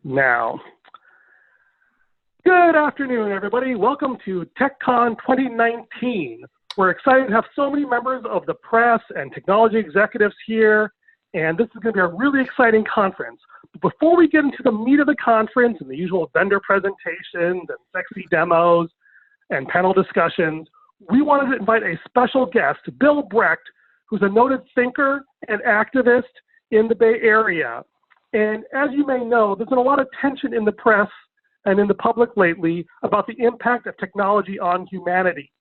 now. Good afternoon, everybody. Welcome to TechCon 2019. We're excited to have so many members of the press and technology executives here, and this is going to be a really exciting conference. But before we get into the meat of the conference and the usual vendor presentations and sexy demos and panel discussions, we wanted to invite a special guest, Bill Brecht, who's a noted thinker and activist in the Bay Area. And as you may know, there's been a lot of tension in the press and in the public lately about the impact of technology on humanity.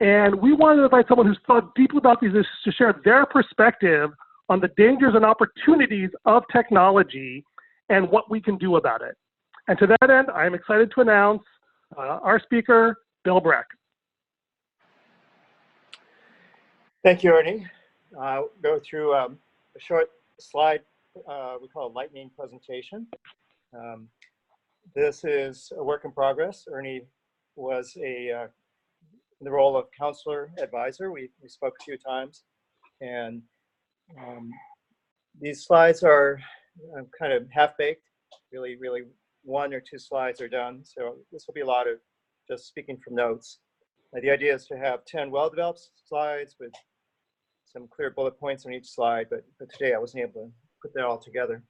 And we wanted to invite someone who's thought deeply about these issues to share their perspective on the dangers and opportunities of technology and what we can do about it. And to that end, I am excited to announce our speaker, Bill Brecht. Thank you, Ernie. I'll go through a short slide we call a lightning presentation. This is a work in progress. Ernie was in the role of counselor advisor. We spoke a few times, and these slides are kind of half-baked. Really, one or two slides are done. So this will be a lot of just speaking from notes. The idea is to have 10 well-developed slides with some clear bullet points on each slide, but today I wasn't able to put that all together.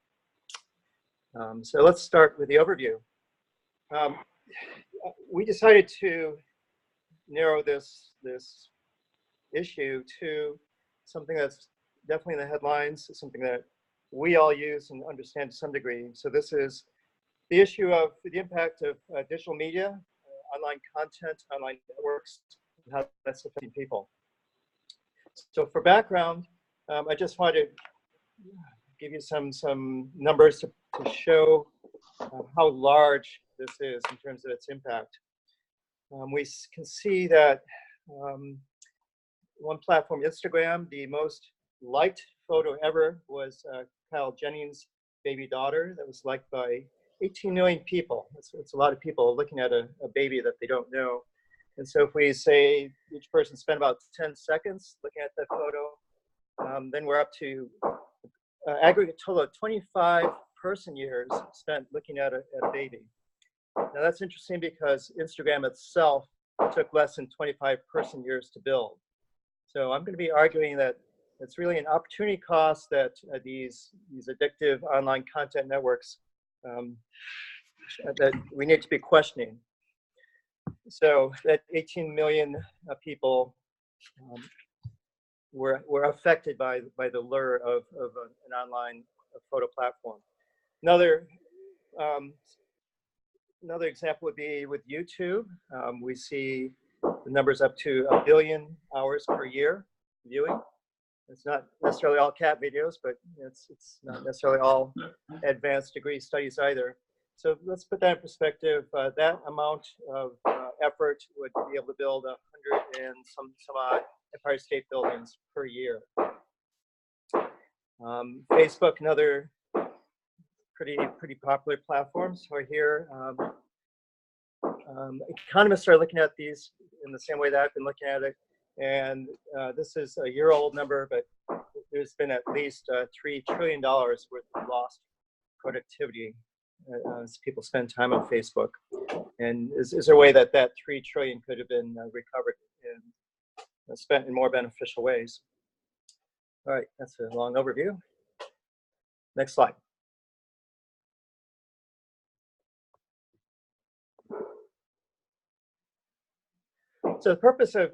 So let's start with the overview. We decided to narrow this issue to something that's definitely in the headlines, something that we all use and understand to some degree. So this is the issue of the impact of digital media, online content, online networks, and how that's affecting people. So for background, I just wanted to give you some numbers to show how large this is in terms of its impact. We can see that one platform, Instagram, the most liked photo ever was Kyle Jennings' baby daughter. That was liked by 18 million people. It's a lot of people looking at a baby that they don't know. And so if we say each person spent about 10 seconds looking at that photo, then we're up to aggregate total of 25 person years spent looking at a baby. Now that's interesting because Instagram itself took less than 25 person years to build. So I'm going to be arguing that it's really an opportunity cost that these addictive online content networks that we need to be questioning. So that 18 million people were affected by the lure of an online photo platform. Another example would be with YouTube. We see the numbers up to 1 billion hours per year viewing. It's not necessarily all cat videos, but it's not necessarily all advanced degree studies either. So let's put that in perspective. That amount of effort would be able to build 100 and some odd Empire State Buildings per year. Facebook, another pretty popular platform. So here, economists are looking at these in the same way that I've been looking at it. And this is a year-old number, but there's been at least $3 trillion worth of lost productivity as people spend time on Facebook. And is there a way that $3 trillion could have been recovered and spent in more beneficial ways? All right, that's a long overview. Next slide. So the purpose of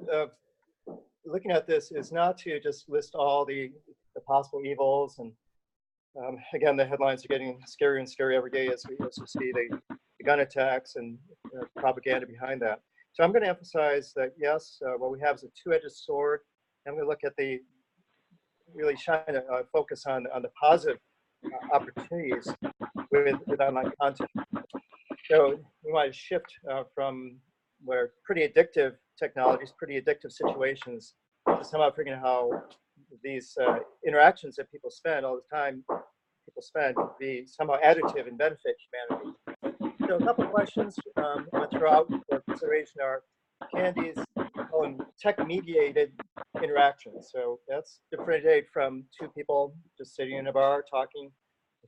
looking at this is not to just list all the possible evils, and again, the headlines are getting scarier and scarier every day as we see the gun attacks and propaganda behind that. So I'm going to emphasize that yes, what we have is a two-edged sword. I'm going to look at really shine a focus on the positive opportunities with online content. So we want to shift from where pretty addictive technologies, pretty addictive situations, to somehow figuring out how these interactions that people spend all the time, could be somehow additive and benefit humanity. So a couple of questions I'm going to throw out for consideration are, can these call them tech-mediated interactions? So that's differentiated from two people just sitting in a bar talking,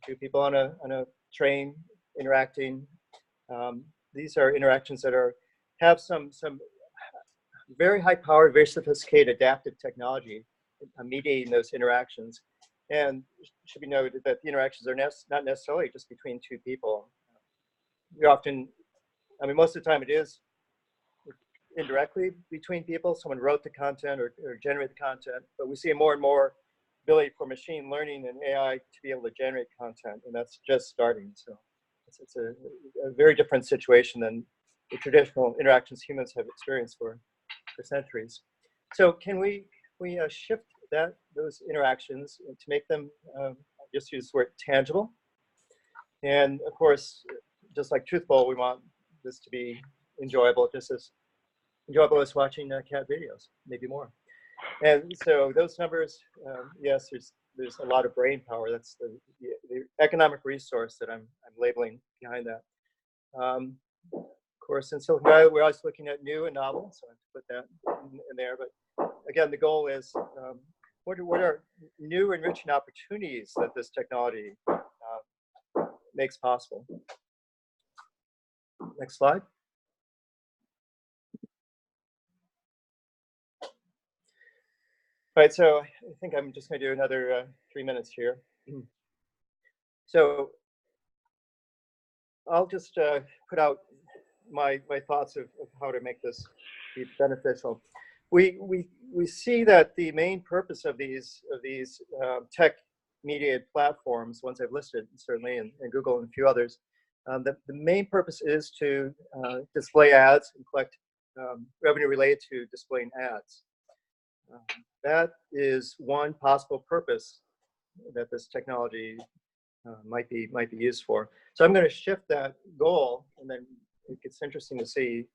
two people on a train interacting. These are interactions that have some very high powered, very sophisticated adaptive technology mediating those interactions. And it should be noted that the interactions are not necessarily just between two people. We often, I mean, most of the time it is indirectly between people. Someone wrote the content or generated the content, but we see more and more ability for machine learning and AI to be able to generate content, and that's just starting. So it's a very different situation than the traditional interactions humans have experienced for centuries. So can we shift those interactions to make them, just use the word tangible? And of course, just like Truthful, we want this to be enjoyable, just as enjoyable as watching cat videos, maybe more. And so those numbers, yes, there's a lot of brain power. That's the economic resource that I'm labeling behind that. Of course, in Silicon Valley, we're always looking at new and novel, so I have to put that in there. But again, the goal is what are new enriching opportunities that this technology makes possible? Next slide. All right, so I think I'm just going to do another 3 minutes here. So I'll just put out my thoughts of how to make this be beneficial. We see that the main purpose of these tech-mediated platforms, ones I've listed certainly, and Google and a few others, the main purpose is to display ads and collect revenue related to displaying ads. That is one possible purpose that this technology might be used for. So I'm going to shift that goal, and then it gets interesting to see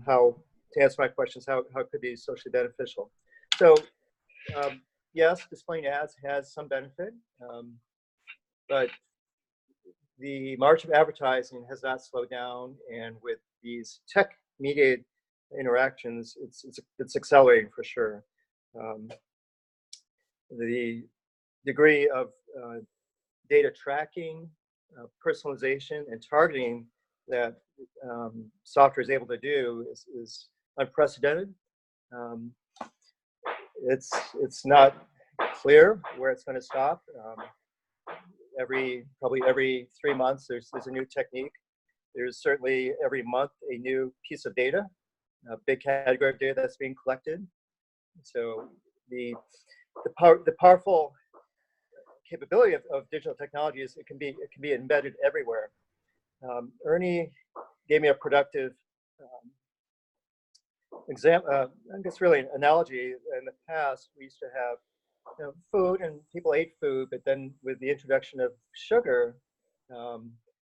how, to answer my questions, how it could be socially beneficial. So yes, displaying ads has some benefit, but the march of advertising has not slowed down, and with these tech-mediated interactions, it's accelerating for sure. The degree of data tracking, personalization, and targeting that software is able to do is unprecedented. It's not clear where it's going to stop. Probably every 3 months, there's a new technique. There's certainly every month a new piece of data, a big category of data that's being collected. So the powerful capability of digital technology is it can be embedded everywhere. Ernie gave me a productive example. I guess really an analogy. In the past, we used to have food, and people ate food, but then with the introduction of sugar,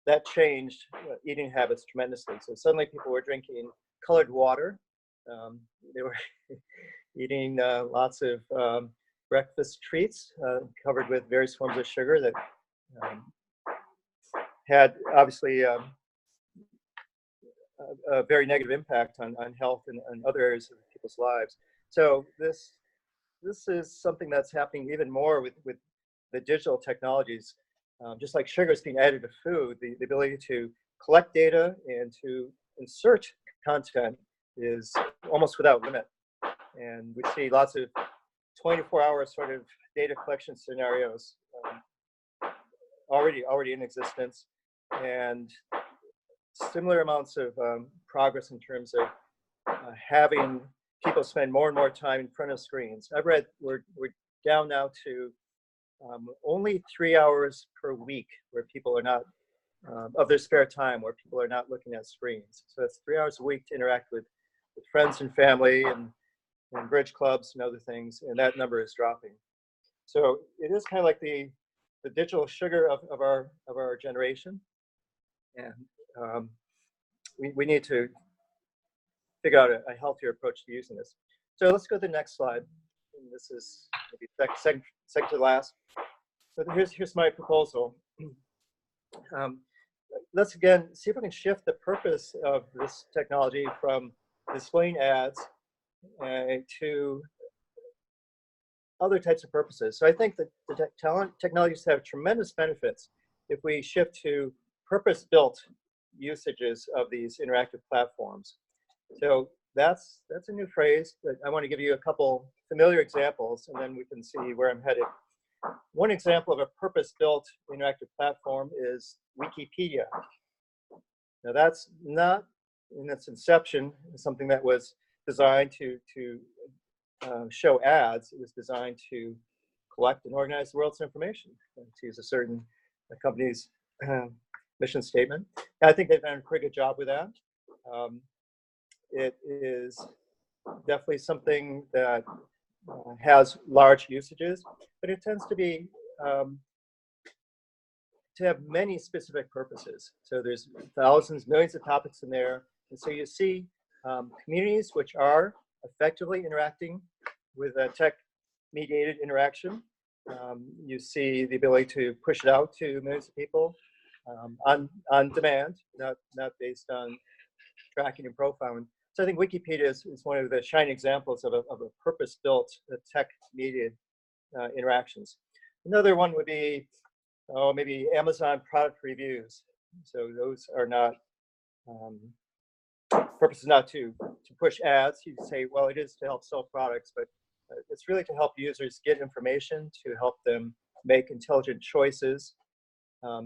that changed eating habits tremendously. So suddenly people were drinking colored water. They were eating lots of breakfast treats covered with various forms of sugar that had obviously a very negative impact on health and other areas of people's lives. So this is something that's happening even more with the digital technologies. Just like sugar is being added to food, the ability to collect data and to insert content is almost without limit. And we see lots of 24-hour sort of data collection scenarios already in existence, and similar amounts of progress in terms of having people spend more and more time in front of screens. I've read we're down now to only 3 hours per week where people are not of their spare time where people are not looking at screens. So that's 3 hours a week to interact with friends and family and bridge clubs and other things, and that number is dropping. So it is kind of like the digital sugar of our generation, and we need to figure out a healthier approach to using this. So let's go to the next slide. And this is maybe second to last. So here's my proposal. Let's again see if we can shift the purpose of this technology from displaying ads to other types of purposes. So I think that the technologies have tremendous benefits if we shift to purpose-built usages of these interactive platforms. So that's a new phrase, but I want to give you a couple familiar examples, and then we can see where I'm headed. One example of a purpose-built interactive platform is Wikipedia. Now that's not, in its inception, something that was designed to show ads. It was designed to collect and organize the world's information, to use a certain company's mission statement. And I think they've done a pretty good job with that. It is definitely something that has large usages, but it tends to be to have many specific purposes. So there's thousands, millions of topics in there, and so you see communities which are effectively interacting with a tech-mediated interaction. You see the ability to push it out to millions of people on demand, not based on tracking and profiling. So I think Wikipedia is one of the shining examples of a purpose-built tech-mediated interactions. Another one would be, maybe Amazon product reviews. So those are not, purpose is not to push ads. You say, well, it is to help sell products, but it's really to help users get information, to help them make intelligent choices.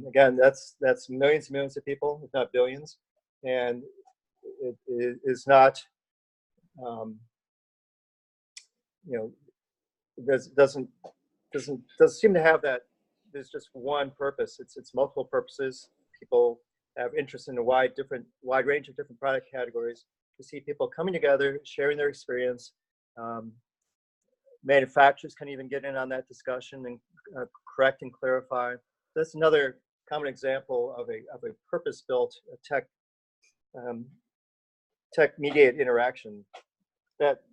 Again, that's millions and millions of people, if not billions, and it is not, doesn't seem to have that. There's just one purpose. It's multiple purposes. People have interest in a wide range of different product categories. You see people coming together, sharing their experience. Manufacturers can even get in on that discussion and correct and clarify. That's another common example of a purpose-built tech-mediated interaction that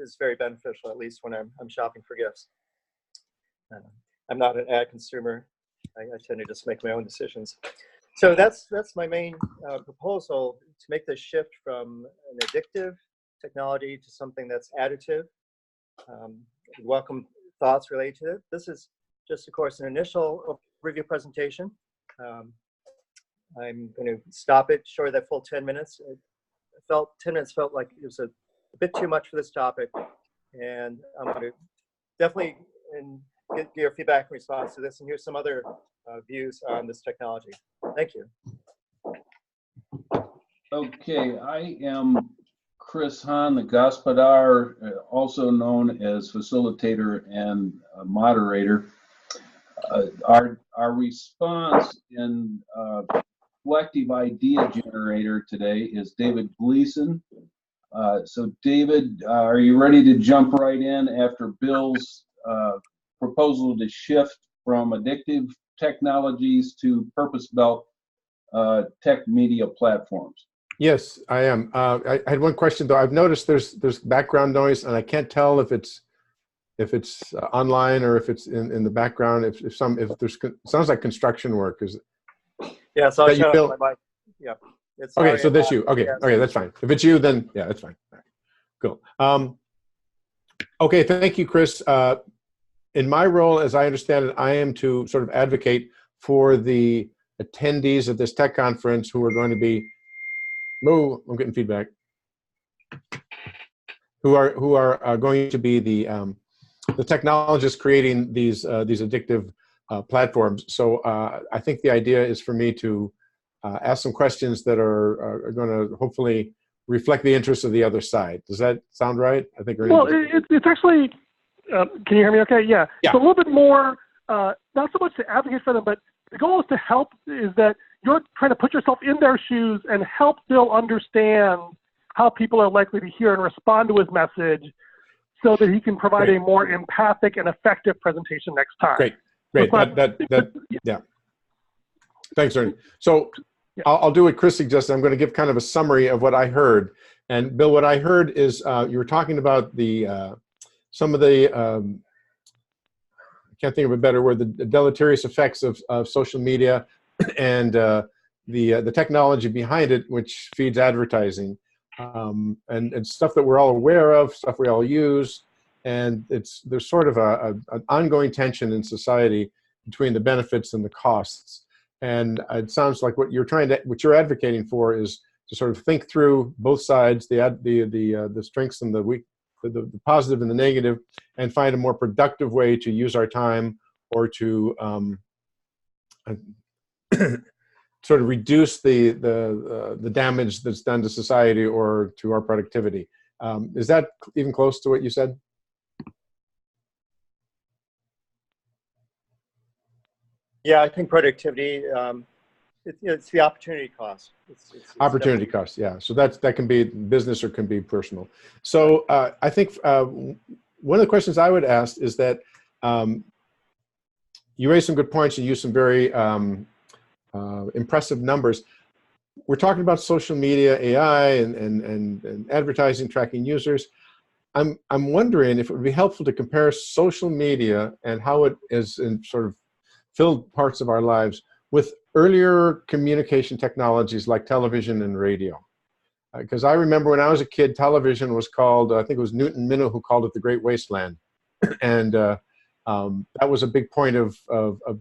is very beneficial, at least when I'm shopping for gifts. I'm not an ad consumer. I tend to just make my own decisions. So that's my main proposal, to make this shift from an addictive technology to something that's additive. Welcome thoughts related to it. This is just, of course, an initial review presentation. I'm going to stop it short of that full 10 minutes. 10 minutes felt like it was a bit too much for this topic, and I'm going to definitely get your feedback in response to this, and here's some other views on this technology. Thank you. Okay, I am Chris Hahn, the Gospodar, also known as facilitator and moderator. Our response in collective idea generator today is David Gleason. So David, are you ready to jump right in after Bill's proposal to shift from addictive technologies to purpose-built tech media platforms? Yes, I am. I had one question though. I've noticed there's background noise, and I can't tell if it's online or if it's in the background. If there's sounds like construction work. Is yeah? So I'll shut off my mic. Yeah. It's okay. So that's you. Okay. Yeah. Okay, that's fine. If it's you, then yeah, that's fine. All right. Cool. Okay. Thank you, Chris. In my role, as I understand it, I am to sort of advocate for the attendees of this tech conference who are going to be. Oh, I'm getting feedback. Who are going to be the technologists creating these addictive platforms? So I think the idea is for me to ask some questions that are going to hopefully reflect the interests of the other side. Does that sound right? I think. Well, it's actually. Can you hear me? Okay. Yeah. Yeah. It's a little bit more. Not so much to advocate for them, but the goal is to help. Is that you're trying to put yourself in their shoes and help Bill understand how people are likely to hear and respond to his message, so that he can provide a more empathic and effective presentation next time. Great. Yeah. Thanks, Ernie. So yeah. I'll do what Chris suggested. I'm going to give kind of a summary of what I heard. And Bill, what I heard is you were talking about some of the I can't think of a better word, the deleterious effects of social media and the technology behind it, which feeds advertising, and stuff that we're all aware of, stuff we all use, and there's sort of an ongoing tension in society between the benefits and the costs. And it sounds like what you're advocating for is to sort of think through both sides, the strengths and the positive and the negative, and find a more productive way to use our time, or to sort of reduce the damage that's done to society or to our productivity. Is that even close to what you said? Yeah, I think productivity, it's the opportunity cost. It's Opportunity cost, yeah. So that can be business or can be personal. So I think one of the questions I would ask is that you raised some good points. You used some very impressive numbers. We're talking about social media, AI, and advertising, tracking users. I'm wondering if it would be helpful to compare social media and how it is in sort of filled parts of our lives with earlier communication technologies like television and radio. Because I remember when I was a kid, television was called, I think it was Newton Minow who called it the Great Wasteland. And that was a big point of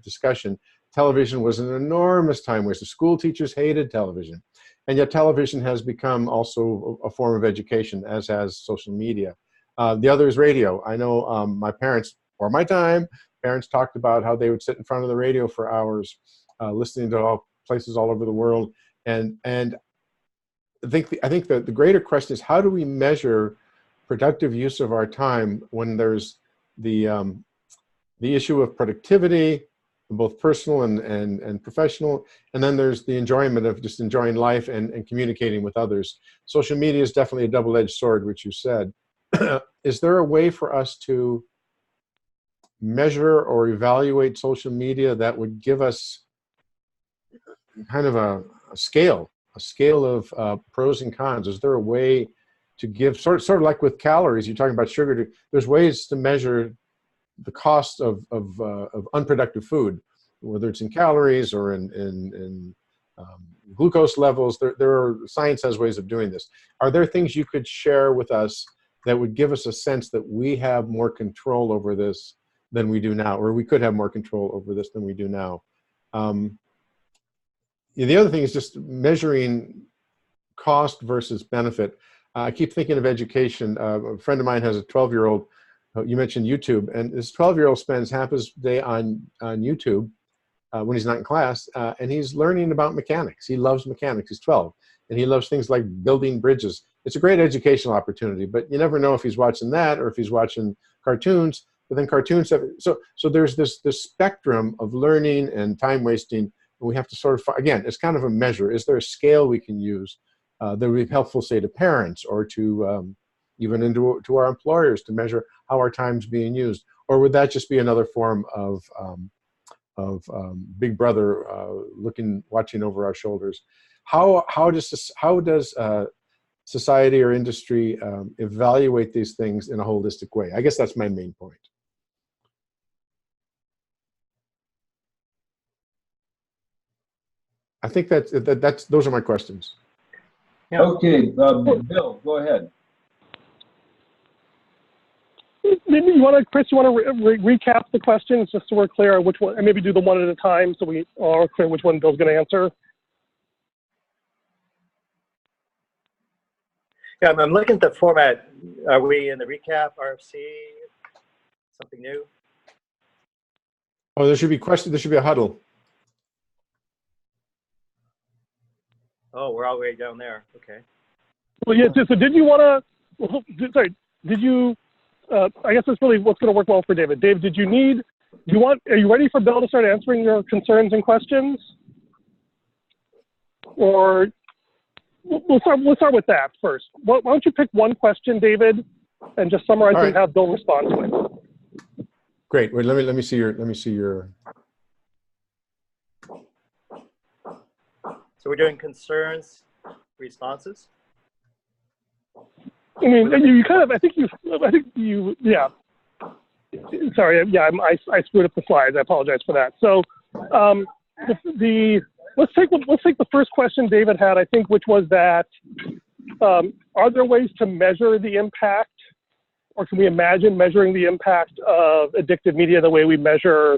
discussion. Television was an enormous time waster. School teachers hated television. And yet television has become also a form of education, as has social media. The other is radio. I know my parents, or my time, parents talked about how they would sit in front of the radio for hours, listening to all places all over the world. And I think that the greater question is, how do we measure productive use of our time when there's the issue of productivity, both personal and professional, and then there's the enjoyment of just enjoying life and communicating with others. Social media is definitely a double-edged sword, which you said. Is there a way for us to measure or evaluate social media that would give us kind of a scale of pros and cons? Is there a way to give, sort of like with calories, you're talking about sugar, there's ways to measure the cost of unproductive food, whether it's in calories or in glucose levels. Science has ways of doing this. Are there things you could share with us that would give us a sense that we have more control over this than we do now, or we could have more control over this than we do now? The other thing is just measuring cost versus benefit. I keep thinking of education. A friend of mine has a 12-year-old. You mentioned YouTube, and this 12-year-old spends half his day on YouTube when he's not in class, and he's learning about mechanics. He loves mechanics. He's 12, and he loves things like building bridges. It's a great educational opportunity, but you never know if he's watching that or if he's watching cartoons. But then cartoons have, so there's this spectrum of learning and time wasting, and we have to sort of, again, it's kind of a measure. Is there a scale we can use that would be helpful, say, to parents or to even to our employers to measure how our time's being used? Or would that just be another form of Big Brother watching over our shoulders? How does society or industry evaluate these things in a holistic way? I guess that's my main point. I think those are my questions. Yeah. Okay, Bill, go ahead. Maybe Chris, you want to recap the questions just so we're clear which one, and maybe do them one at a time so we are clear which one Bill's going to answer. Yeah, I'm looking at the format. Are we in the recap, RFC, something new? Oh, there should be questions. There should be a huddle. Oh, we're all the way down there. Okay. Well, yeah. So did you want to? Well, sorry. Did you? I guess that's really what's going to work well for David. Dave, are you ready for Bill to start answering your concerns and questions? Or we'll start with that first. Why don't you pick one question, David, and just summarize and have Bill respond to it. Great. Wait, let me see your. So we're doing concerns, responses. I mean, you kind of. I think you. Yeah. Sorry. Yeah. I screwed up the slides. I apologize for that. So, let's take the first question David had. I think, which was that are there ways to measure the impact, or can we imagine measuring the impact of addictive media the way we measure,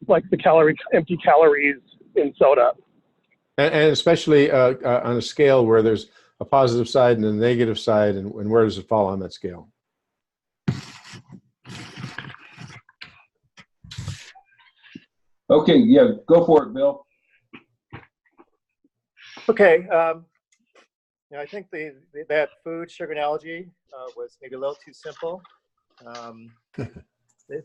like, the empty calories in soda. And especially on a scale where there's a positive side and a negative side, and where does it fall on that scale? Okay, yeah, go for it, Bill. Okay, I think that food sugar analogy was maybe a little too simple. The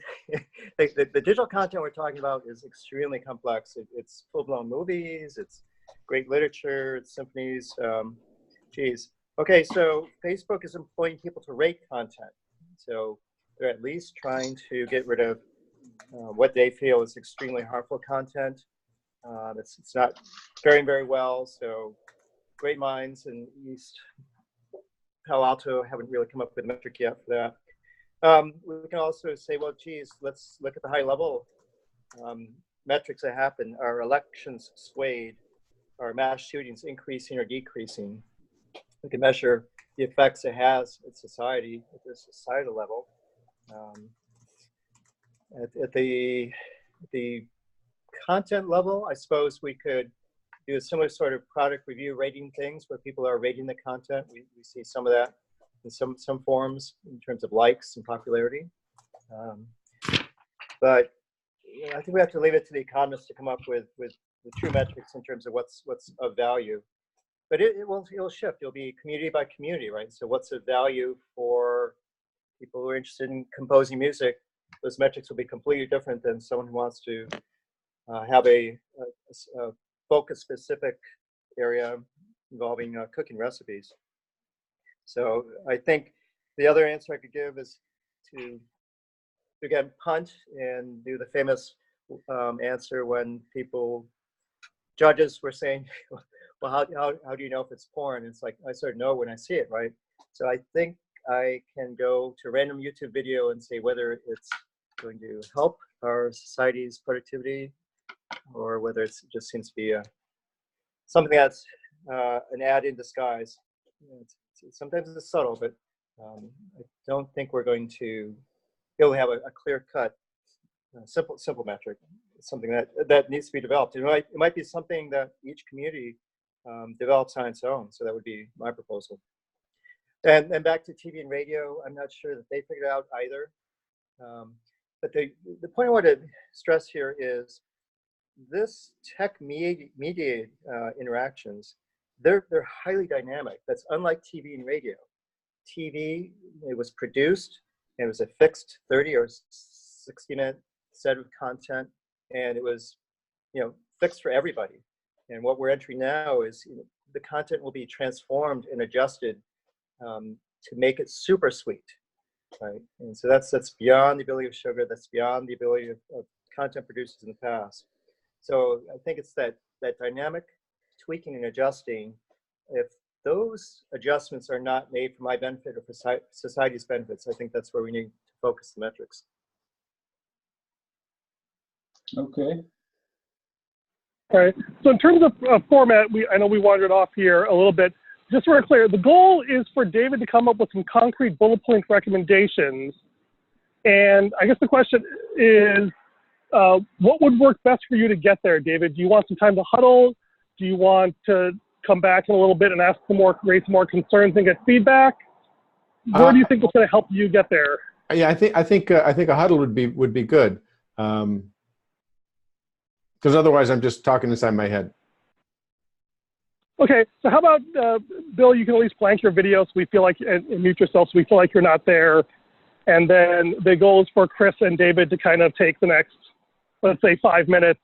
digital content we're talking about is extremely complex. It's full-blown movies, it's great literature, it's symphonies. Geez. Okay, so Facebook is employing people to rate content. So they're at least trying to get rid of what they feel is extremely harmful content. It's not faring very well. So great minds in East Palo Alto haven't really come up with a metric yet for that. We can also say, well, geez, let's look at the high level metrics that happen. Are elections swayed? Are mass shootings increasing or decreasing? We can measure the effects it has in society at the societal level. At the content level, I suppose we could do a similar sort of product review rating things where people are rating the content. We see some of that in some forms in terms of likes and popularity. But I think we have to leave it to the economists to come up with the true metrics in terms of what's of value. But it'll shift. It'll be community by community, right? So what's of value for people who are interested in composing music? Those metrics will be completely different than someone who wants to have a focus-specific area involving cooking recipes. So I think the other answer I could give is to again punt and do the famous answer when judges were saying, well, how do you know if it's porn? It's like, I sort of know when I see it, right? So I think I can go to a random YouTube video and say whether it's going to help our society's productivity or whether it just seems to be something that's an ad in disguise. Sometimes it's subtle, but I don't think we're going to be able to have a clear-cut, simple metric. It's something that needs to be developed. It might be something that each community develops on its own. So that would be my proposal. And back to TV and radio, I'm not sure that they figured out either. But the point I want to stress here is this tech-mediated interactions, they're highly dynamic. That's unlike TV and radio. TV, it was produced, and it was a fixed 30 or 60-minute set of content, and it was, fixed for everybody. And what we're entering now is the content will be transformed and adjusted to make it super sweet, right? And so that's beyond the ability of sugar. That's beyond the ability of content producers in the past. So I think it's that dynamic tweaking and adjusting. If those adjustments are not made for my benefit or for society's benefits, I think that's where we need to focus the metrics. Okay. All right. So in terms of format, I know we wandered off here a little bit. Just so we're clear, the goal is for David to come up with some concrete bullet point recommendations. And I guess the question is, what would work best for you to get there, David? Do you want some time to huddle? Do you want to come back in a little bit and raise some more concerns and get feedback? Where do you think it's going to help you get there? Yeah, I think a huddle would be good. Because otherwise I'm just talking inside my head. Okay, so how about, Bill, you can at least blank your video so we feel like, and mute yourself so we feel like you're not there. And then the goal is for Chris and David to kind of take the next, let's say, 5 minutes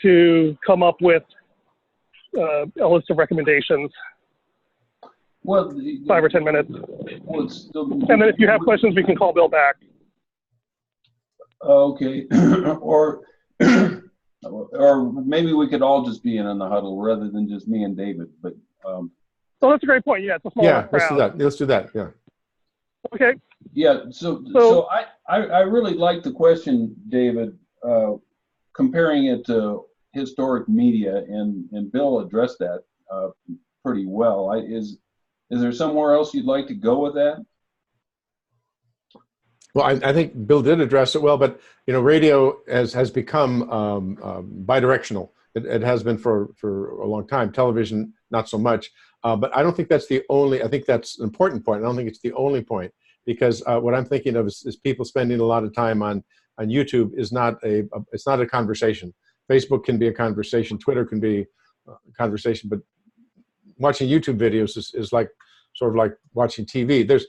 to come up with a list of recommendations. Well, 5 or 10 minutes. And then if you have questions, we can call Bill back. Okay, or maybe we could all just be in the huddle rather than just me and David. But so that's a great point. Yeah, it's a small crowd. Let's do that. Let's do that. Yeah. Okay. Yeah. So I really like the question, David, comparing it to historic media, and Bill addressed that pretty well. Is there somewhere else you'd like to go with that? Well, I think Bill did address it well, but radio has become bidirectional. It has been for a long time. Television, not so much. But I don't think that's the only. I think that's an important point. I don't think it's the only point, because what I'm thinking of is people spending a lot of time on YouTube is not it's not a conversation. Facebook can be a conversation. Twitter can be a conversation, but watching YouTube videos is like sort of like watching TV. There's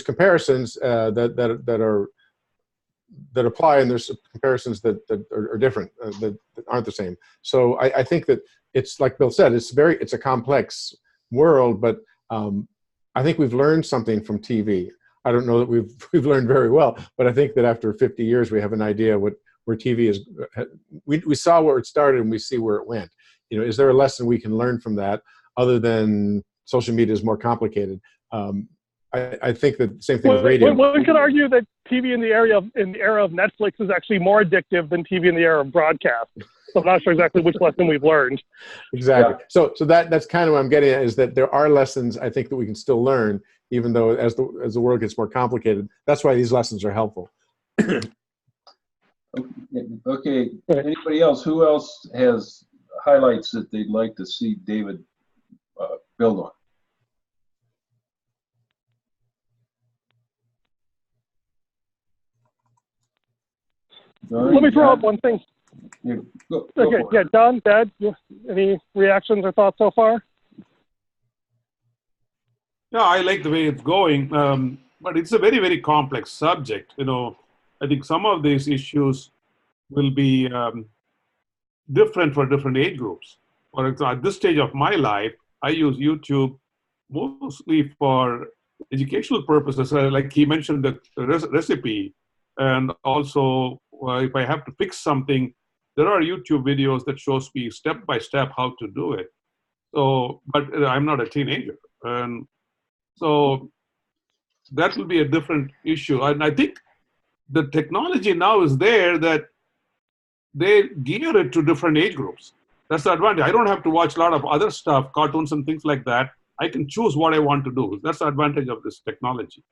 comparisons that apply, and there's comparisons that are different, that aren't the same. So I think that it's like Bill said, it's a complex world, but I think we've learned something from TV. I don't know that we've learned very well, but I think that after 50 years we have an idea where TV is. We saw where it started and we see where it went. Is there a lesson we can learn from that other than social media is more complicated? I think that the same thing with radio. One could argue that TV in the era of Netflix is actually more addictive than TV in the era of broadcast. So I'm not sure exactly which lesson we've learned. Exactly. Yeah. So that's kind of what I'm getting at, is that there are lessons I think that we can still learn, even though as the world gets more complicated. That's why these lessons are helpful. Okay. Anybody else? Who else has highlights that they'd like to see David build on? Let me throw up one thing. Go okay, yeah, John, Dad, any reactions or thoughts so far? Yeah, I like the way it's going, but it's a very, very complex subject. I think some of these issues will be different for different age groups. For example, at this stage of my life, I use YouTube mostly for educational purposes, like he mentioned the recipe, and also if I have to fix something, there are YouTube videos that shows me step by step how to do it. So, but I'm not a teenager, and so that will be a different issue. And I think the technology now is there that they gear it to different age groups. That's the advantage. I don't have to watch a lot of other stuff, cartoons and things like that. I can choose what I want to do. That's the advantage of this technology.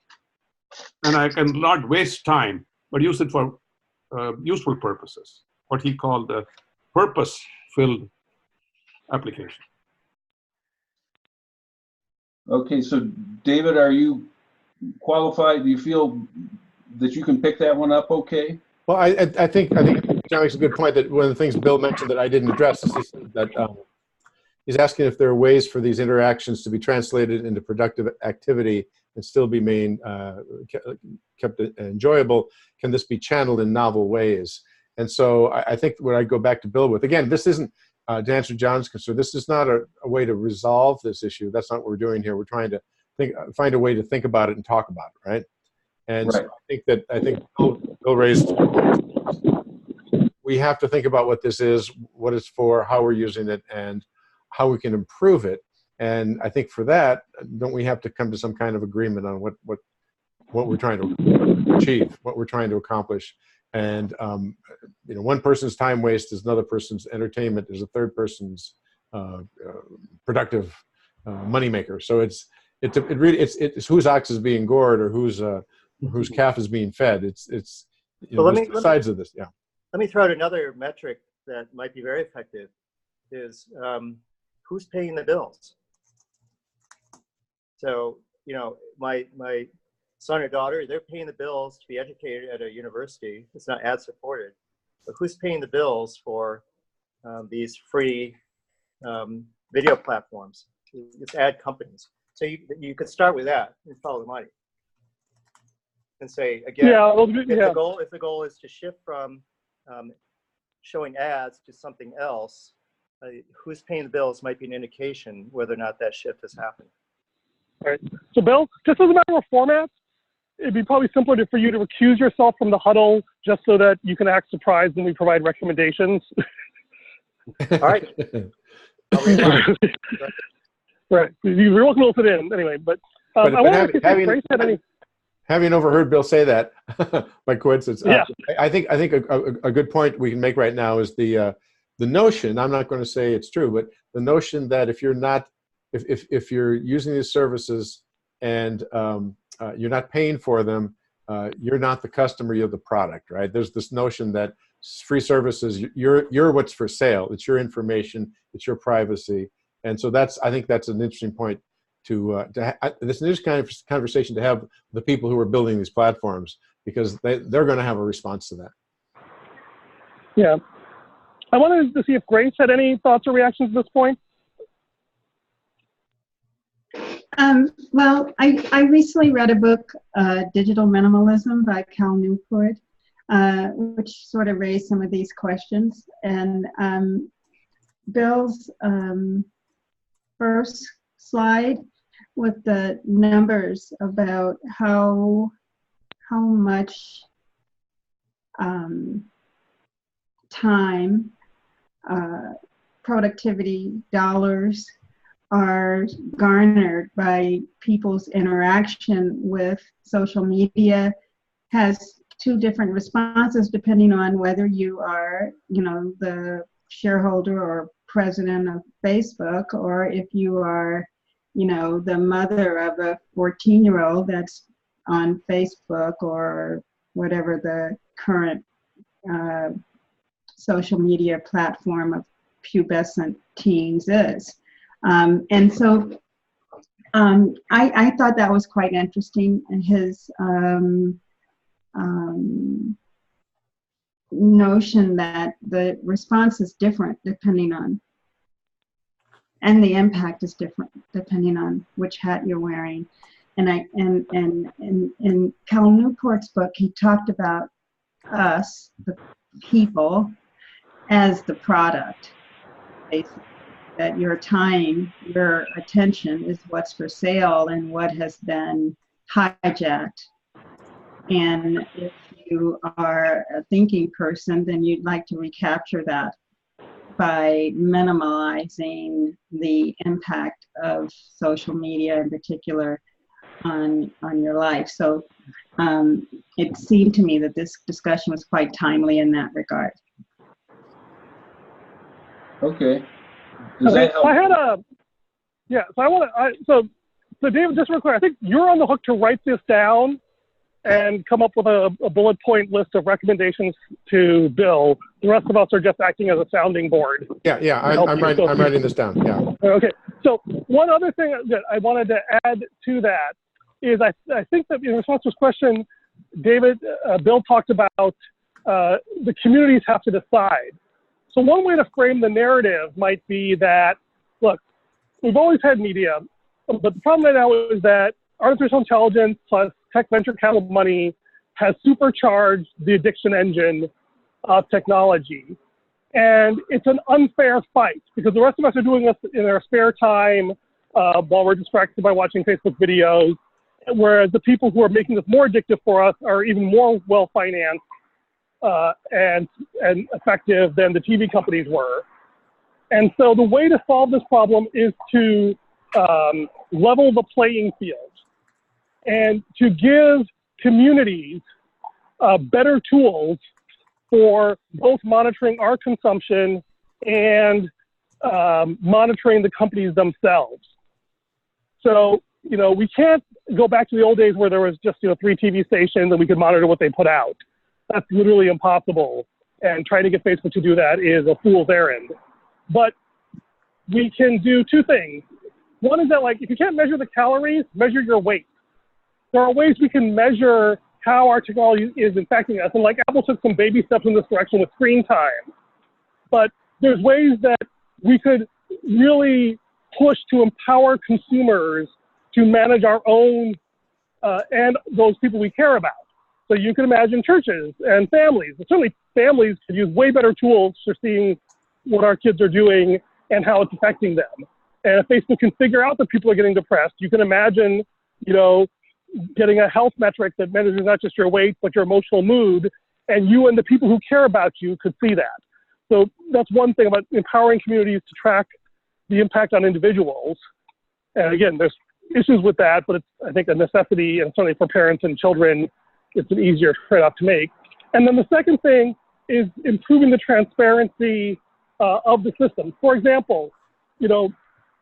And I can not waste time, but use it for useful purposes, what he called the purpose-filled application. Okay, so David, are you qualified? Do you feel that you can pick that one up okay? Well, I think John makes a good point, that one of the things Bill mentioned that I didn't address is that he's asking if there are ways for these interactions to be translated into productive activity and still be kept enjoyable. Can this be channeled in novel ways? And so I think what I go back to Bill with, again, this isn't, to answer John's concern, this is not a way to resolve this issue. That's not what we're doing here. We're trying to find a way to think about it and talk about it, right? And right. So I think Bill raised, we have to think about what this is, what it's for, how we're using it, and how we can improve it. And I think for that, don't we have to come to some kind of agreement on what we're trying to achieve, what we're trying to accomplish? And one person's time waste is another person's entertainment, is a third person's productive moneymaker. So it's whose ox is being gored, or whose calf is being fed. It's there's sides of this. Yeah. Let me throw out another metric that might be very effective. Is who's paying the bills? So my son or daughter, they're paying the bills to be educated at a university. It's not ad supported, but who's paying the bills for these free video platforms? It's ad companies. So you could start with that and follow the money, and say again, if the goal is to shift from showing ads to something else, who's paying the bills might be an indication whether or not that shift has happened. All right. So Bill, just as a matter of format, it'd be probably simpler for you to recuse yourself from the huddle just so that you can act surprised when we provide recommendations. All right. Right. You're welcome to fit in anyway, but I want to see if Grace had any. Having overheard Bill say that by coincidence, yeah. I think a good point we can make right now is the notion. I'm not going to say it's true, but the notion that if you're using these services and you're not paying for them, you're not the customer, you're the product, right? There's this notion that free services, you're what's for sale. It's your information, it's your privacy. And so I think that's an interesting point it's an interesting kind of conversation to have the people who are building these platforms, because they're going to have a response to that. Yeah. I wanted to see if Grace had any thoughts or reactions at this point. Well, I recently read a book, Digital Minimalism by Newport, which sort of raised some of these questions. And Bill's first slide with the numbers about how much time, productivity, dollars are garnered by people's interaction with social media has two different responses depending on whether you are, the shareholder or president of Facebook, or if you are, the mother of a 14-year-old that's on Facebook or whatever the current social media platform of pubescent teens is. And so I thought that was quite interesting, and his notion that the response is different depending on, and the impact is different depending on which hat you're wearing. And in Cal Newport's book, he talked about us, the people, as the product, basically. That your time, your attention is what's for sale and what has been hijacked. And if you are a thinking person, then you'd like to recapture that by minimalizing the impact of social media in particular on your life. So it seemed to me that this discussion was quite timely in that regard. Okay. Okay, so I had so David, just real quick, I think you're on the hook to write this down and come up with a bullet point list of recommendations to Bill. The rest of us are just acting as a sounding board. Yeah, I'm writing this down, yeah. Okay, so one other thing that I wanted to add to that is I think that in response to this question, Bill talked about the communities have to decide. So one way to frame the narrative might be that, look, we've always had media, but the problem right now is that artificial intelligence plus tech venture capital money has supercharged the addiction engine of technology. And it's an unfair fight because the rest of us are doing this in our spare time while we're distracted by watching Facebook videos, whereas the people who are making this more addictive for us are even more well-financed and effective than the TV companies were. And so the way to solve this problem is to level the playing field and to give communities better tools for both monitoring our consumption and monitoring the companies themselves. So, we can't go back to the old days where there was just, 3 TV stations and we could monitor what they put out. That's literally impossible. And trying to get Facebook to do that is a fool's errand. But we can do 2 things. One is that, if you can't measure the calories, measure your weight. There are ways we can measure how our technology is impacting us. And Apple took some baby steps in this direction with screen time. But there's ways that we could really push to empower consumers to manage our own and those people we care about. So you can imagine churches and families. Certainly families could use way better tools for seeing what our kids are doing and how it's affecting them. And if Facebook can figure out that people are getting depressed, you can imagine, getting a health metric that measures not just your weight, but your emotional mood, and you and the people who care about you could see that. So that's one thing about empowering communities to track the impact on individuals. And again, there's issues with that, but it's, I think, a necessity, and certainly for parents and children, it's an easier trade-off to make. And then the second thing is improving the transparency of the system. For example, it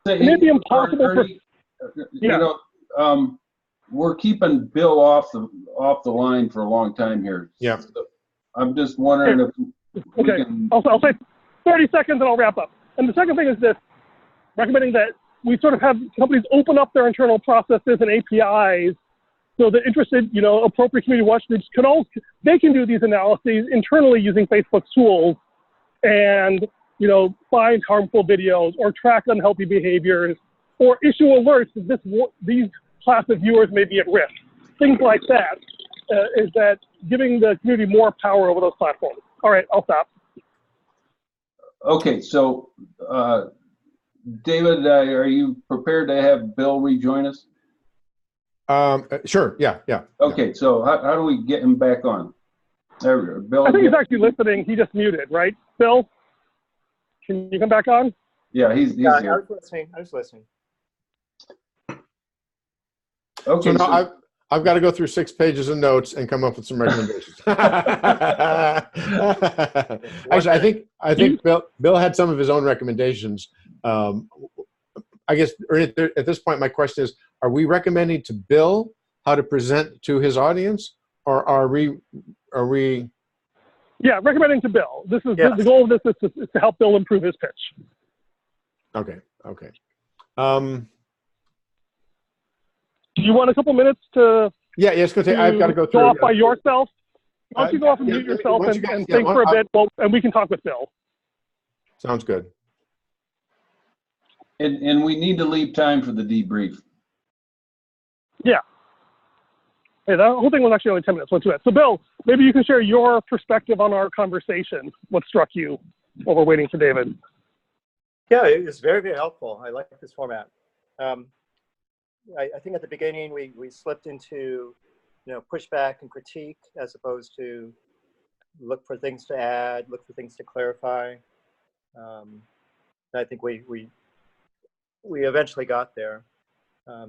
may be impossible for... we're keeping Bill off the line for a long time here. Yeah. So I'm just wondering if we Okay, can. I'll say 30 seconds and I'll wrap up. And the second thing is this, recommending that we sort of have companies open up their internal processes and APIs so that interested, appropriate community watchdogs they can do these analyses internally using Facebook's tools and, find harmful videos or track unhealthy behaviors or issue alerts that these class of viewers may be at risk. Things like that is that giving the community more power over those platforms. All right, I'll stop. Okay, so David, are you prepared to have Bill rejoin us? Sure. Yeah. Okay, so how do we get him back on? There, Bill. I think he's actually listening. He just muted, right? Bill, can you come back on? Yeah, he's Yeah, here. I was listening. Okay, So now I've got to go through 6 pages of notes and come up with some recommendations. Actually, I think Bill had some of his own recommendations. I guess at this point, my question is: are we recommending to Bill how to present to his audience, or are we? Yeah, recommending to Bill. This is Yeah. the goal of this is to help Bill improve his pitch. Okay. Do you want a couple minutes to? Yeah, it's going to take. I've got to go through. Go off by yourself. Why don't you go off and mute yourself and think for a bit, and we can talk with Bill. Sounds good. and we need to leave time for the debrief. Yeah. Hey, that whole thing was actually only 10 minutes. Let's do it. So, Bill, maybe you can share your perspective on our conversation. What struck you while we're waiting for David? Yeah, it was very, very helpful. I like this format. I think at the beginning we slipped into, pushback and critique as opposed to look for things to add, look for things to clarify. I think we eventually got there.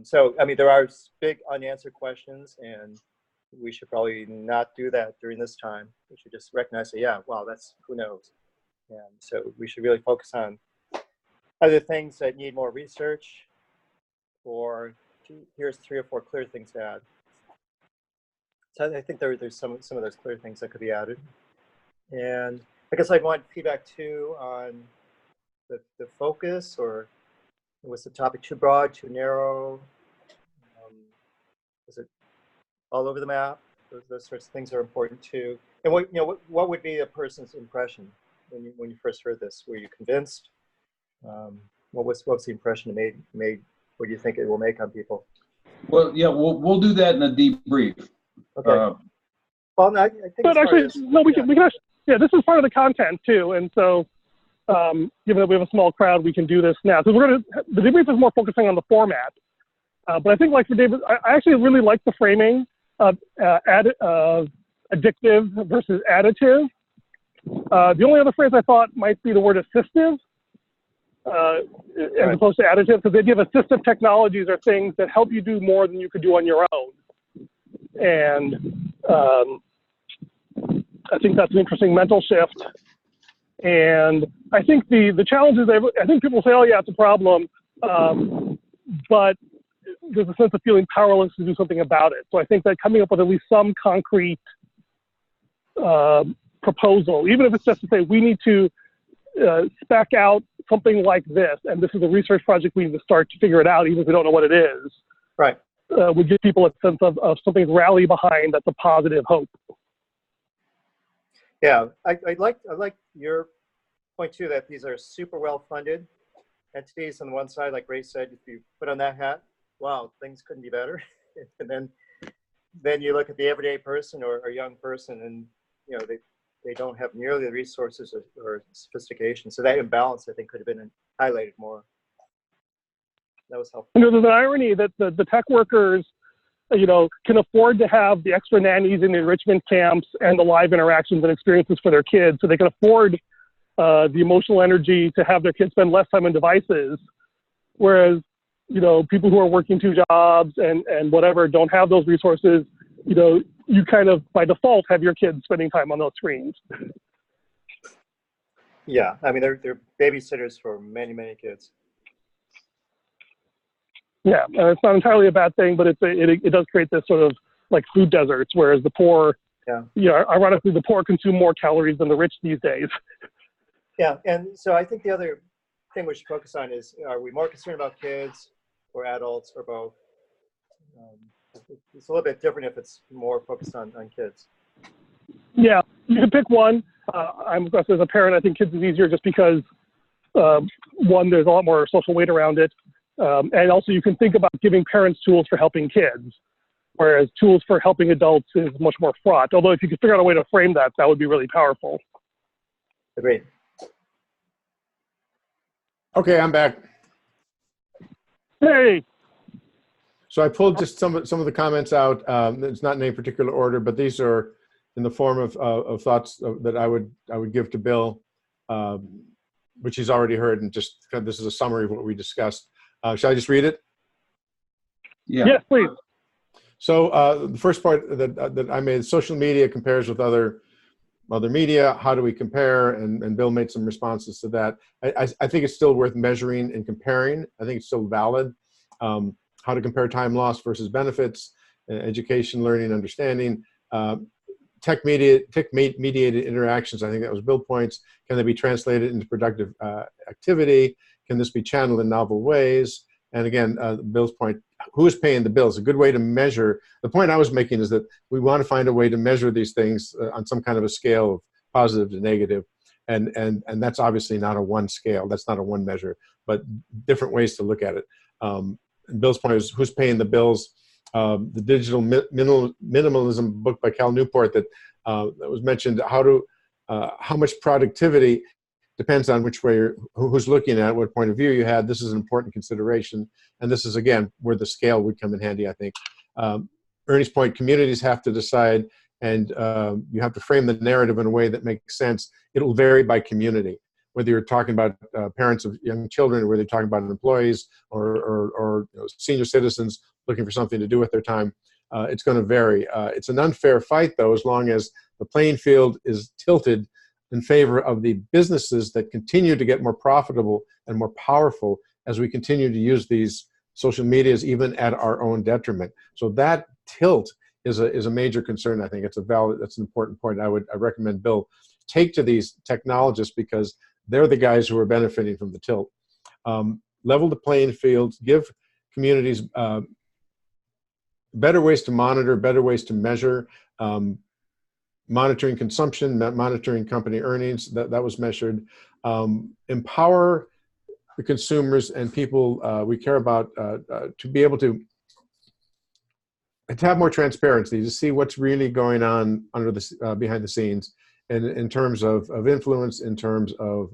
So, I mean, there are big unanswered questions, and we should probably not do that during this time. We should just recognize that, yeah, wow, that's, who knows. And so we should really focus on other things that need more research, or here's 3 or 4 clear things to add. So I think there's some of those clear things that could be added. And I guess I'd want feedback too on the focus, or was the topic too broad, too narrow? Was it all over the map? Those sorts of things are important too. And what would be a person's impression when you first heard this? Were you convinced? What was the impression it made? What do you think it will make on people? Well, yeah, we'll do that in a debrief. Okay. Well, I think. But actually, we can actually, yeah, this is part of the content too, and so. Given that we have a small crowd, we can do this now. So the debrief is more focusing on the format. But I think, like for David, I actually really like the framing of addictive versus additive. The only other phrase I thought might be the word assistive, as opposed to additive, because they give assistive technologies are things that help you do more than you could do on your own. And I think that's an interesting mental shift. And I think the challenge is, I think people say, oh yeah, it's a problem, but there's a sense of feeling powerless to do something about it. So I think that coming up with at least some concrete proposal, even if it's just to say we need to spec out something like this, and this is a research project we need to start to figure it out, even if we don't know what it is, right, would give people a sense of something to rally behind that's a positive hope. Yeah, I like your point too, that these are super well-funded entities on the one side. Like Ray said, if you put on that hat, wow, things couldn't be better. And then you look at the everyday person or young person, and they don't have nearly the resources or sophistication. So that imbalance, I think, could have been highlighted more. That was helpful. There's an irony that the tech workers, can afford to have the extra nannies in the enrichment camps and the live interactions and experiences for their kids, so they can afford the emotional energy to have their kids spend less time on devices. Whereas, people who are working 2 jobs and whatever don't have those resources, you kind of by default have your kids spending time on those screens. Yeah, I mean, they're babysitters for many, many kids. Yeah, it's not entirely a bad thing, but it does create this sort of like food deserts, whereas the poor, ironically, the poor consume more calories than the rich these days. Yeah, and so I think the other thing we should focus on is, are we more concerned about kids or adults or both? It's a little bit different if it's more focused on kids. Yeah, you can pick one. I'm as a parent, I think kids is easier just because, one, there's a lot more social weight around it. And also you can think about giving parents tools for helping kids, whereas tools for helping adults is much more fraught. Although if you could figure out a way to frame that, that would be really powerful. Agreed. Okay, I'm back. Hey. So I pulled just some of the comments out. It's not in any particular order, but these are in the form of thoughts that I would give to Bill, which he's already heard, and just this is a summary of what we discussed. Shall I just read it? Yeah. Yes, please. So the first part that I made, social media compares with other media. How do we compare? And Bill made some responses to that. I think it's still worth measuring and comparing. I think it's still valid. How to compare time lost versus benefits, education, learning, understanding, tech-mediated interactions. I think that was Bill points. Can they be translated into productive activity? Can this be channeled in novel ways? And again, Bill's point, who is paying the bills? A good way to measure, the point I was making is that we want to find a way to measure these things on some kind of a scale of positive to negative. And that's obviously not a one scale. That's not a one measure, but different ways to look at it. Bill's point is who's paying the bills. The digital minimalism book by Cal Newport that was mentioned, how much productivity depends on which way who's looking at it, what point of view you had. This is an important consideration. And this is, again, where the scale would come in handy, I think. Ernie's point, communities have to decide, and you have to frame the narrative in a way that makes sense. It'll vary by community, whether you're talking about parents of young children, or whether you're talking about employees or senior citizens looking for something to do with their time. It's going to vary. It's an unfair fight, though, as long as the playing field is tilted in favor of the businesses that continue to get more profitable and more powerful as we continue to use these social medias, even at our own detriment. So that tilt is a major concern. I think that's an important point. I recommend Bill take to these technologists because they're the guys who are benefiting from the tilt. Level the playing field, give communities better ways to monitor, better ways to measure, monitoring consumption, monitoring company earnings, that was measured. Empower the consumers and people we care about to be able to have more transparency, to see what's really going on under the behind the scenes, and in terms of influence, in terms of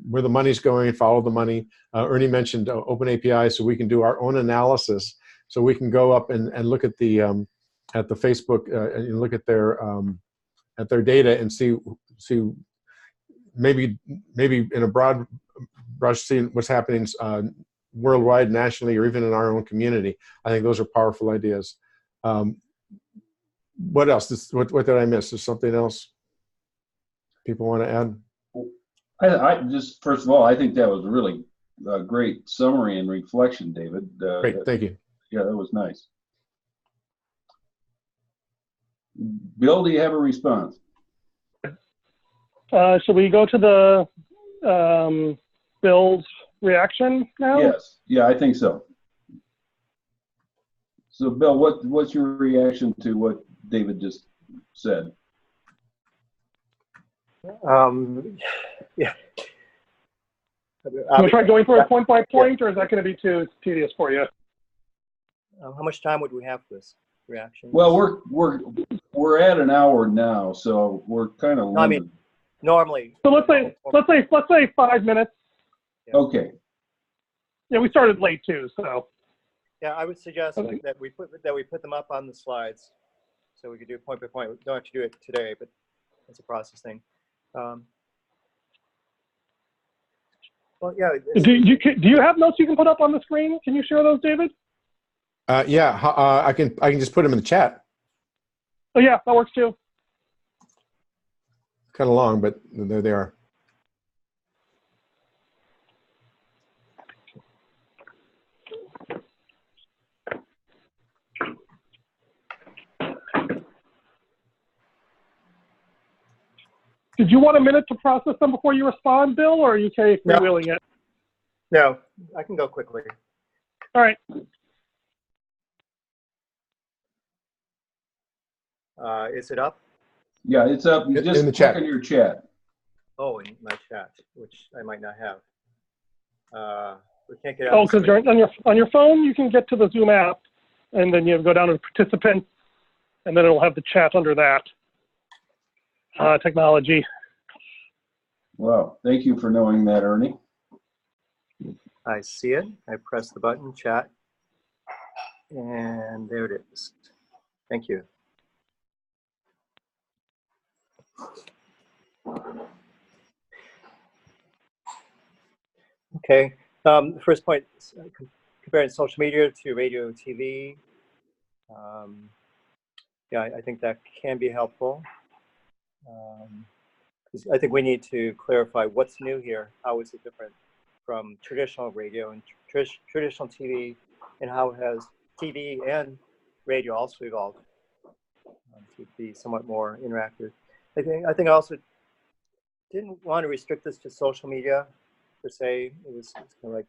where the money's going, follow the money. Ernie mentioned open API, so we can do our own analysis. So we can go up and look at the Facebook and look at their data and see maybe in a broad brush, see what's happening worldwide, nationally, or even in our own community. I think those are powerful ideas. What else? What did I miss? Is something else people want to add? I just, first of all, I think that was a really great summary and reflection, David. Great, thank you. Yeah, that was nice. Bill, do you have a response? Should we go to the Bill's reaction now? Yes. Yeah, I think so. So, Bill, what's your reaction to what David just said? Yeah. Can we try going through it point by point, or is that going to be too tedious for you? How much time would we have for this reaction? Well, we're at an hour now, so we're kind of limited. No, I mean, normally. So let's say 5 minutes. Yeah. Okay. Yeah, we started late too, so. Yeah, I would suggest that we put them up on the slides, so we could do it point by point. We don't have to do it today, but it's a process thing. Well, yeah. Do you have notes you can put up on the screen? Can you share those, David? Yeah, I can just put them in the chat. Oh yeah, that works too. Kind of long, but there they are. Did you want a minute to process them before you respond, Bill, or are you okay freewheeling it? No, I can go quickly. All right. Is it up? Yeah, it's up. You just In the click chat. on your chat. Oh, in my chat, which I might not have. We can't get out. Oh, because you're on your phone, you can get to the Zoom app, and then you go down to participants, and then it'll have the chat under that. Technology. Wow, thank you for knowing that, Ernie. I see it. I press the button, chat, and there it is. Thank you. Okay. The first point, comparing social media to radio, TV. Yeah, I think that can be helpful. I think we need to clarify what's new here. How is it different from traditional radio and traditional TV, and how has TV and radio also evolved to be somewhat more interactive? I think I also didn't want to restrict this to social media per se. It was kind of like,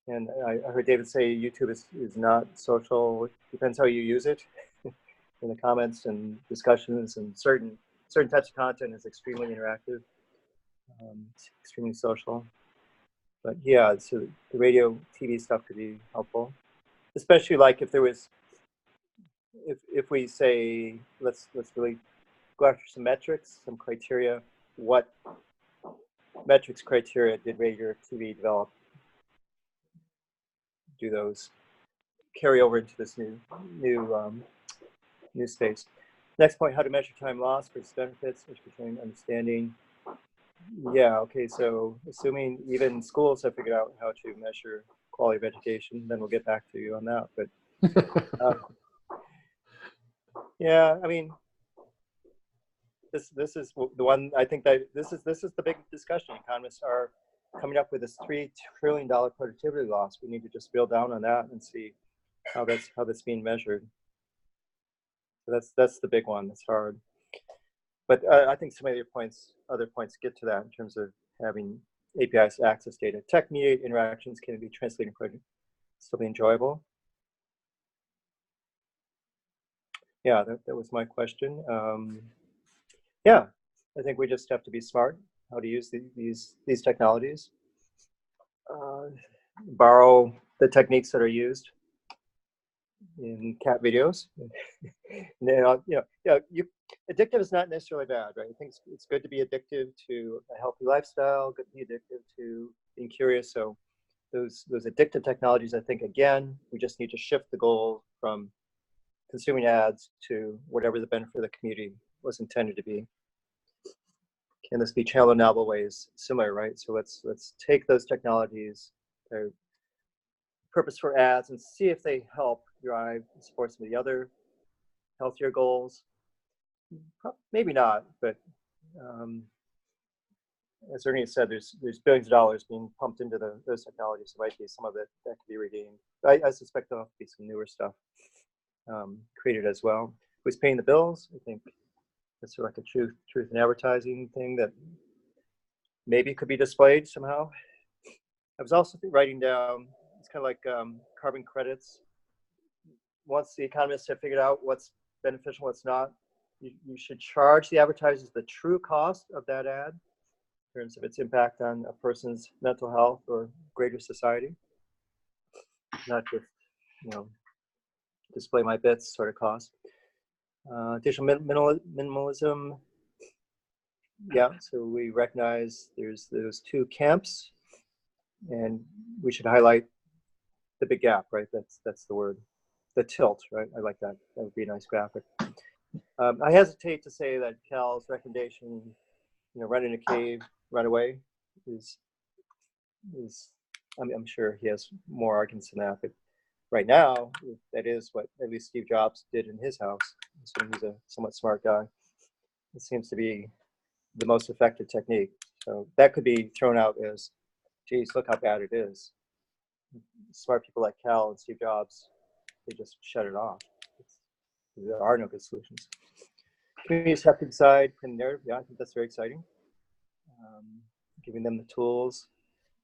and I heard David say YouTube is not social. It depends how you use it. In the comments and discussions, and certain types of content is extremely interactive, extremely social. But yeah, so the radio, TV stuff could be helpful, especially like if there was, if we say let's really go after some metrics, some criteria. What metrics criteria did radio or TV develop? Do those carry over into this new space? Next point, how to measure time lost versus benefits, which between understanding. Yeah, okay, so assuming even schools have figured out how to measure quality of education, then we'll get back to you on that. But yeah, I mean, this is the one, I think that this is the big discussion. Economists are coming up with this $3 trillion productivity loss. We need to just drill down on that and see how that's being measured. So that's the big one. That's hard. But I think some of your other points get to that in terms of having APIs to access data. Tech-mediated interactions can be translated and still be enjoyable. Yeah, that was my question. Yeah, I think we just have to be smart how to use these technologies. Borrow the techniques that are used in cat videos. Addictive is not necessarily bad, right? I think it's good to be addictive to a healthy lifestyle, good to be addictive to being curious. So those addictive technologies, I think, again, we just need to shift the goal from consuming ads to whatever the benefit of the community was intended to be. Can this be channeled in novel ways? Similar, right? So let's take those technologies, their purpose for ads, and see if they help drive and support some of the other healthier goals. Maybe not, but as Ernie said, there's billions of dollars being pumped into those technologies. So might be some of it that could be redeemed. I suspect there'll be some newer stuff created as well. Who's paying the bills? I think it's sort of like a truth in advertising thing that maybe could be displayed somehow. I was also writing down, it's kind of like carbon credits. Once the economists have figured out what's beneficial, what's not, you should charge the advertisers the true cost of that ad in terms of its impact on a person's mental health or greater society. Not just, display my bits sort of cost. Digital minimalism. Yeah, so we recognize there's those two camps, and we should highlight the big gap, right? That's the word. The tilt, right? I like that. That would be a nice graphic. I hesitate to say that Cal's recommendation, run in a cave, run away, is I'm sure he has more arguments than that, but right now, that is what at least Steve Jobs did in his house. So he's a somewhat smart guy. It seems to be the most effective technique. So that could be thrown out as, geez, look how bad it is. Smart people like Cal and Steve Jobs, they just shut it off. There are no good solutions. communities have to decide in narrative. Yeah, I think that's very exciting. Giving them the tools.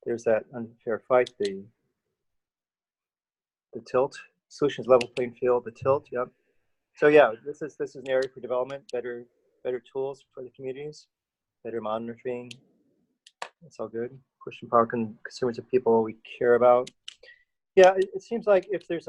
There's that unfair fight, the tilt, solutions level playing field, the tilt. Yep. So yeah, this is an area for development. Better tools for the communities, better monitoring. That's all good. Push and power consumers of people we care about. Yeah, it seems like if there's a